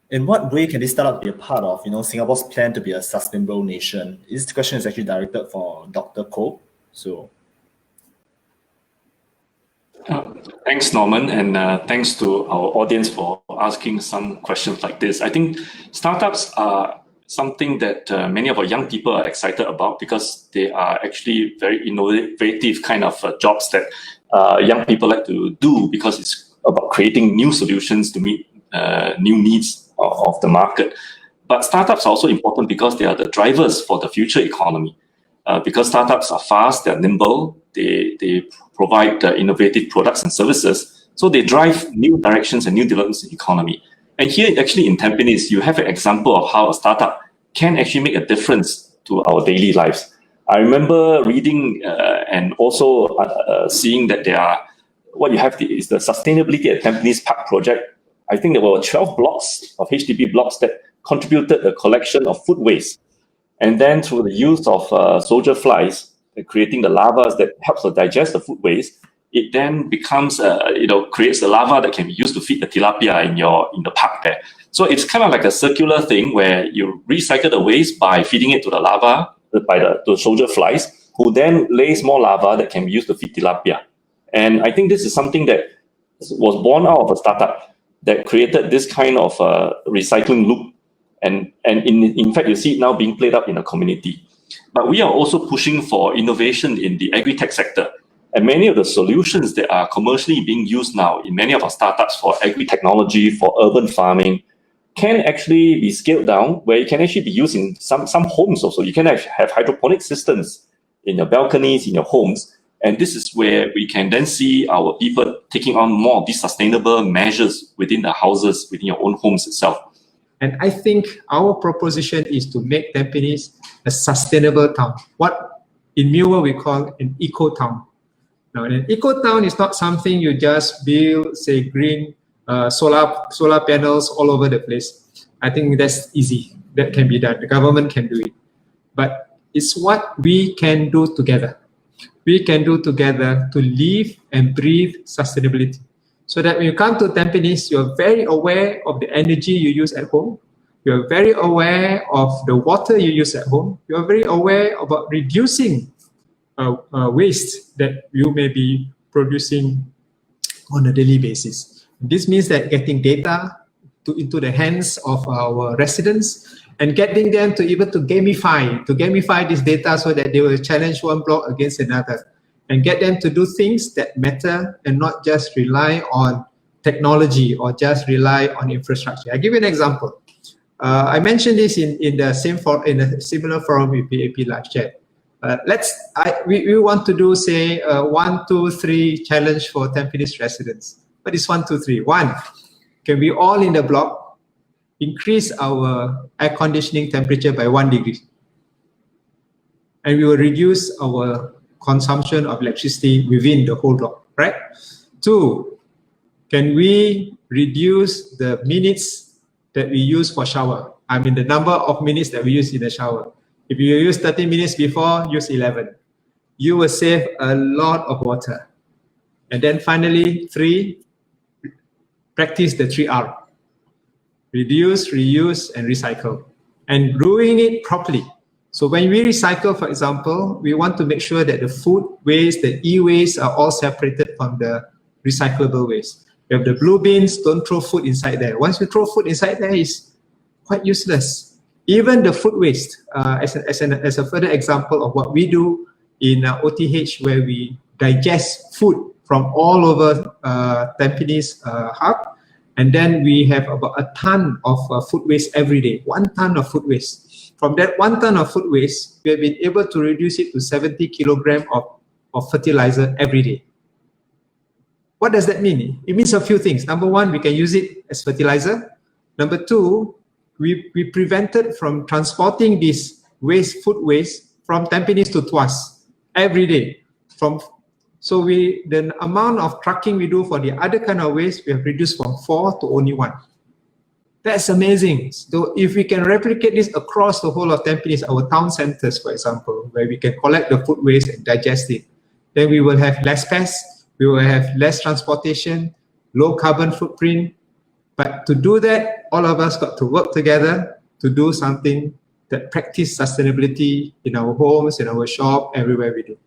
In what way can this startup be a part of, Singapore's plan to be a sustainable nation? This question is actually directed for Dr. Koh. So, thanks, Norman, and thanks to our audience for asking some questions like this. I think startups are something that many of our young people are excited about because they are actually very innovative kind of jobs that young people like to do because it's about creating new solutions to meet new needs of the market. But startups are also important because they are the drivers for the future economy. Because startups are fast, they're nimble, they provide innovative products and services, so they drive new directions and new developments in the economy. And here, actually, in Tampines, you have an example of how a startup can actually make a difference to our daily lives. I remember reading and also seeing that what you have is the Sustainability at Tampines PAP project. I think there were 12 blocks of HDB blocks that contributed a collection of food waste. And then through the use of soldier flies, creating the larvae that helps to digest the food waste, it then becomes, creates the larva that can be used to feed the tilapia in the park there. So it's kind of like a circular thing where you recycle the waste by feeding it to the larva, by the soldier flies, who then lays more larvae that can be used to feed tilapia. And I think this is something that was born out of a startup that created this kind of recycling loop. And in fact, you see it now being played up in the community. But we are also pushing for innovation in the agri-tech sector. And many of the solutions that are commercially being used now in many of our startups for agri-technology, for urban farming, can actually be scaled down, where it can actually be used in some homes also. You can have hydroponic systems in your balconies, in your homes. And this is where we can then see our people taking on more of these sustainable measures within the houses, within your own homes itself. And I think our proposition is to make Tampines a sustainable town. What in Mewar we call an eco-town. Now, an eco-town is not something you just build, say, green solar panels all over the place. I think that's easy. That can be done. The government can do it. But it's what we can do together. We can do together to live and breathe sustainability. So that when you come to Tampines, you're very aware of the energy you use at home. You're very aware of the water you use at home. You're very aware about reducing waste that you may be producing on a daily basis. This means that getting data into the hands of our residents and getting them to gamify this data so that they will challenge one block against another, and get them to do things that matter and not just rely on technology or just rely on infrastructure. I give you an example. I mentioned this in a similar forum with PAP live chat. We want to do, say, 1, 2, 3 challenge for Tampines residents. What is 1, 2, 3? 1, can we all in the block increase our air conditioning temperature by 1 degree? And we will reduce our consumption of electricity within the whole block, right? 2, can we reduce the minutes that we use for shower? I mean, the number of minutes that we use in the shower. If you use 30 minutes before, use 11. You will save a lot of water. And then finally, 3, practice the 3R. Reduce, reuse, and recycle. And doing it properly. So when we recycle, for example, we want to make sure that the food waste, the e-waste are all separated from the recyclable waste. You have the blue bins, don't throw food inside there. Once you throw food inside there, it's quite useless. Even the food waste, as a further example of what we do in OTH, where we digest food from all over Tampines hub, and then we have about a ton of food waste every day, 1 ton of food waste. From that 1 ton of food waste, we have been able to reduce it to 70 kilograms of fertilizer every day. What does that mean? It means a few things. Number 1, we can use it as fertilizer. Number 2, we prevented from transporting this food waste from Tampines to Tuas every day. So the amount of trucking we do for the other kind of waste, we have reduced from 4 to only 1. That's amazing. So if we can replicate this across the whole of Tampines, our town centers, for example, where we can collect the food waste and digest it, then we will have less pests, we will have less transportation, low carbon footprint, But to do that, all of us got to work together to do something that practice sustainability in our homes, in our shop, everywhere we do.